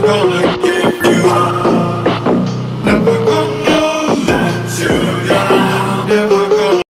gonna give you up. Never gonna let you down. Never gonna.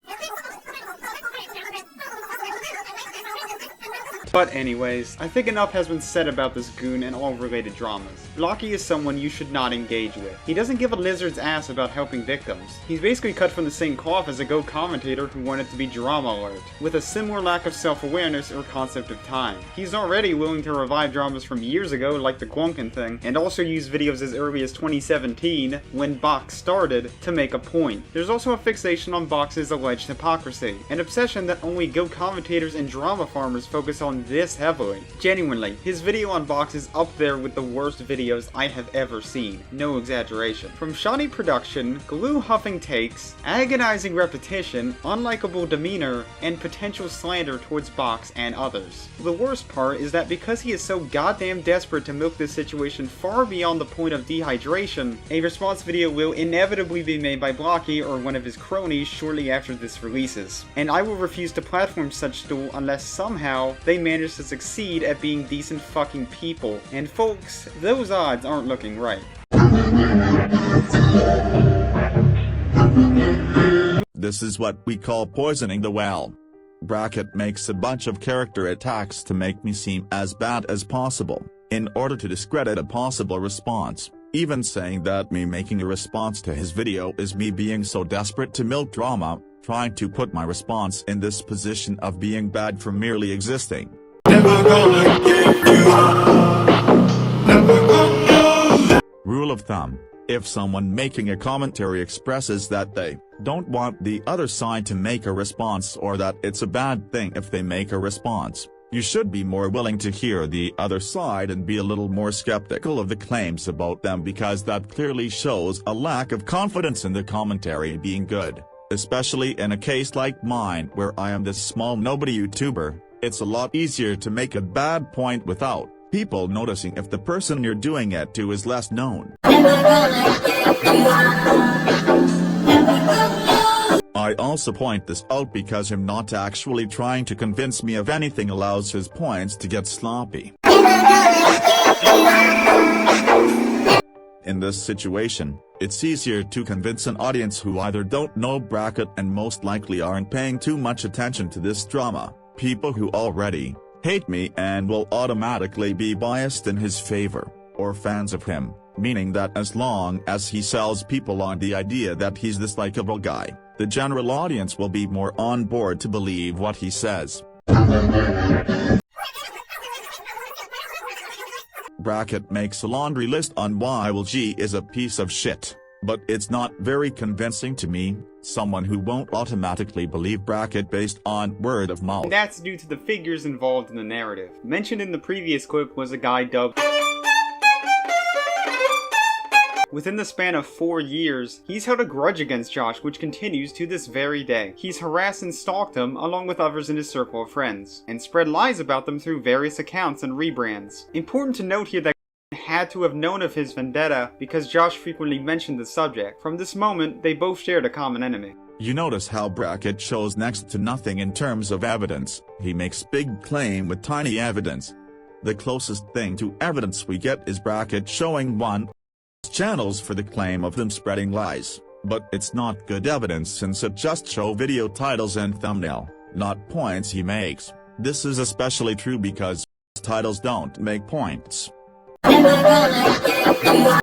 But anyways, I think enough has been said about this goon and all related dramas. Blocky is someone you should not engage with. He doesn't give a lizard's ass about helping victims. He's basically cut from the same cloth as a Go commentator who wanted to be drama alert, with a similar lack of self-awareness or concept of time. He's already willing to revive dramas from years ago like the Gwunkin thing, and also use videos as early as 2017, when Box started, to make a point. There's also a fixation on Box's alleged hypocrisy, an obsession that only Go commentators and drama farmers focus on this heavily. Genuinely, his video on Box is up there with the worst videos I have ever seen. No exaggeration. From shoddy production, glue-huffing takes, agonizing repetition, unlikable demeanor, and potential slander towards Box and others. The worst part is that because he is so goddamn desperate to milk this situation far beyond the point of dehydration, a response video will inevitably be made by Blocky or one of his cronies shortly after this releases. And I will refuse to platform such stool unless somehow they manage to succeed at being decent fucking people. And folks, those odds aren't looking right. This is what we call poisoning the well. Bracket makes a bunch of character attacks to make me seem as bad as possible, in order to discredit a possible response. Even saying that me making a response to his video is me being so desperate to milk drama, trying to put my response in this position of being bad for merely existing. Never gonna give you up. Never gonna. Rule of thumb: if someone making a commentary expresses that they don't want the other side to make a response, or that it's a bad thing if they make a response, you should be more willing to hear the other side and be a little more skeptical of the claims about them, because that clearly shows a lack of confidence in the commentary being good. Especially in a case like mine where I am this small nobody YouTuber, it's a lot easier to make a bad point without people noticing if the person you're doing it to is less known. I also point this out because him not actually trying to convince me of anything allows his points to get sloppy. In this situation, it's easier to convince an audience who either don't know Bracket and most likely aren't paying too much attention to this drama, people who already hate me and will automatically be biased in his favor, or fans of him, meaning that as long as he sells people on the idea that he's this likable guy, the general audience will be more on board to believe what he says. Bracket makes a laundry list on why YLG is a piece of shit, but it's not very convincing to me, someone who won't automatically believe Bracket based on word of mouth. And that's due to the figures involved in the narrative. Mentioned in the previous clip was a guy dubbed. Within the span of 4 years, he's held a grudge against Josh, which continues to this very day. He's harassed and stalked him, along with others in his circle of friends, and spread lies about them through various accounts and rebrands. Important to note here that had to have known of his vendetta because Josh frequently mentioned the subject. From this moment, they both shared a common enemy. You notice how Bracket shows next to nothing in terms of evidence. He makes big claim with tiny evidence. The closest thing to evidence we get is Bracket showing one channels for the claim of them spreading lies, but it's not good evidence since it just shows video titles and thumbnail, not points he makes. This is especially true because titles don't make points.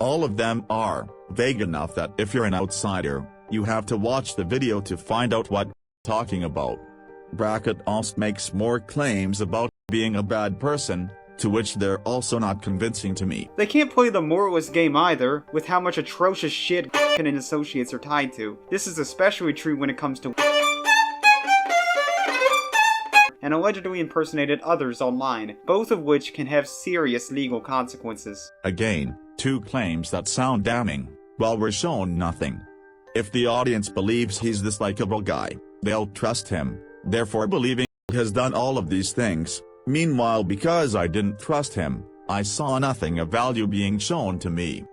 All of them are vague enough that if you're an outsider, you have to watch the video to find out what talking about. Bracket also makes more claims about being a bad person, to which they're also not convincing to me. They can't play the moralist game either, with how much atrocious shit and associates are tied to. This is especially true when it comes to and allegedly impersonated others online, both of which can have serious legal consequences. Again, two claims that sound damning, while we're shown nothing. If the audience believes he's this likable guy, they'll trust him, therefore believing he has done all of these things. Meanwhile, because I didn't trust him, I saw nothing of value being shown to me.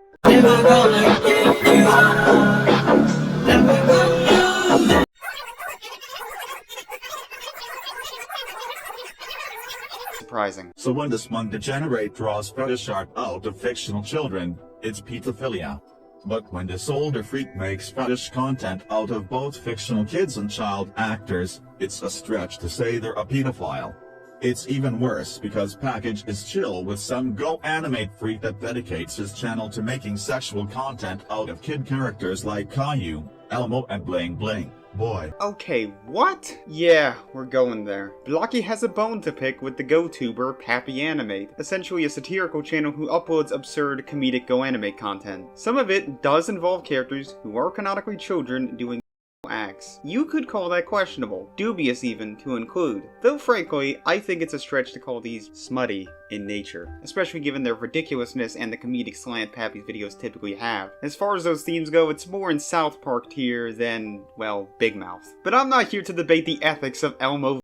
surprising. So when this one degenerate draws fetish art out of fictional children, it's pedophilia. But when this older freak makes fetish content out of both fictional kids and child actors, it's a stretch to say they're a pedophile. It's even worse because Package is chill with some Go Animate freak that dedicates his channel to making sexual content out of kid characters like Caillou, Elmo and Bling Bling. Boy. Okay, what? Yeah, we're going there. Blocky has a bone to pick with the GoTuber Pappy Animate, essentially a satirical channel who uploads absurd comedic Go Animate content. Some of it does involve characters who are canonically children doing acts. You could call that questionable, dubious even, to include. Though frankly, I think it's a stretch to call these smutty in nature, especially given their ridiculousness and the comedic slant Pappy's videos typically have. As far as those themes go, it's more in South Park tier than, well, Big Mouth. But I'm not here to debate the ethics of Elmo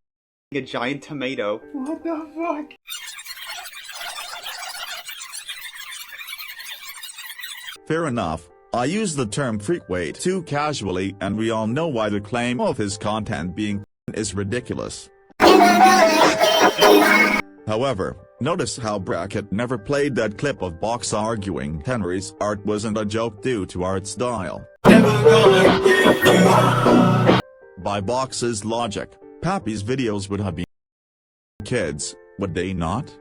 a giant tomato. What the fuck? Fair enough. I use the term freak way too casually, and we all know why the claim of his content being is ridiculous. However, notice how Brackett never played that clip of Box arguing Henry's art wasn't a joke due to art style. By Box's logic, Pappy's videos would have been kids, would they not?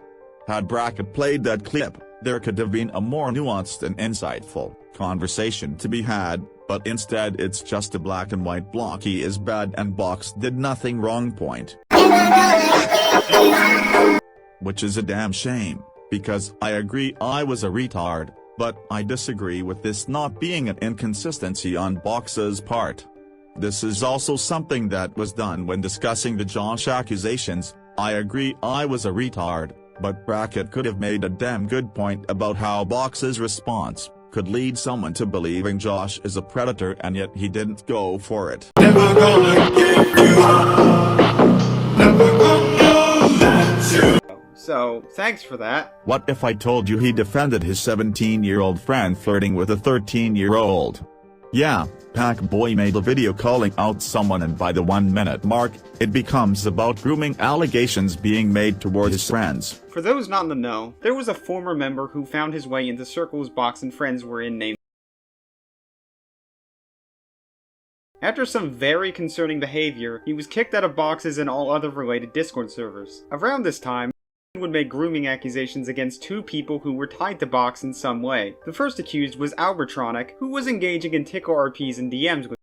Had Brackett played that clip, there could have been a more nuanced and insightful conversation to be had, but instead it's just a black and white Blocky is bad and Box did nothing wrong point. Which is a damn shame, because I agree I was a retard, but I disagree with this not being an inconsistency on Box's part. This is also something that was done when discussing the Josh accusations. I agree I was a retard, but Brackett could have made a damn good point about how Box's response could lead someone to believing Josh is a predator, and yet he didn't go for it. Never gonna give you up. Never gonna let you. So, thanks for that. What if I told you he defended his 17-year-old friend flirting with a 13-year-old? Yeah, Packboy made a video calling out someone, and by the 1-minute mark, it becomes about grooming allegations being made toward his friends. For those not in the know, there was a former member who found his way into circles Box and friends were in named After some very concerning behavior, he was kicked out of Box's and all other related Discord servers. Around this time, would make grooming accusations against two people who were tied to Box in some way. The first accused was Albertronic, who was engaging in tickle RPs and DMs with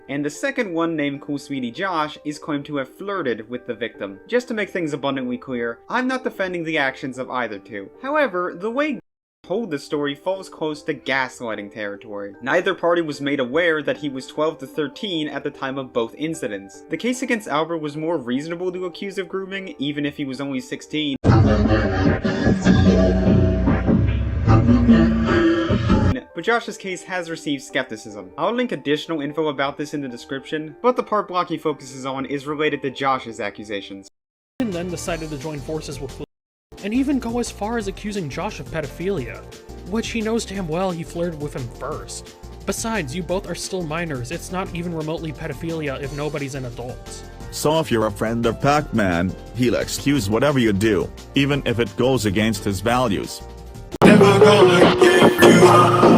and the second one, named Cool Sweetie Josh, is claimed to have flirted with the victim. Just to make things abundantly clear, I'm not defending the actions of either two. However, the way told the story falls close to gaslighting territory. Neither party was made aware that he was 12 to 13 at the time of both incidents. The case against Albert was more reasonable to accuse of grooming, even if he was only 16. But Josh's case has received skepticism. I'll link additional info about this in the description, but the part Blocky focuses on is related to Josh's accusations. And then decided to join forces with Blue, and even go as far as accusing Josh of pedophilia, which he knows damn well he flirted with him first. Besides, you both are still minors, it's not even remotely pedophilia if nobody's an adult. So if you're a friend of Pac-Man, he'll excuse whatever you do, even if it goes against his values. Never gonna give you up.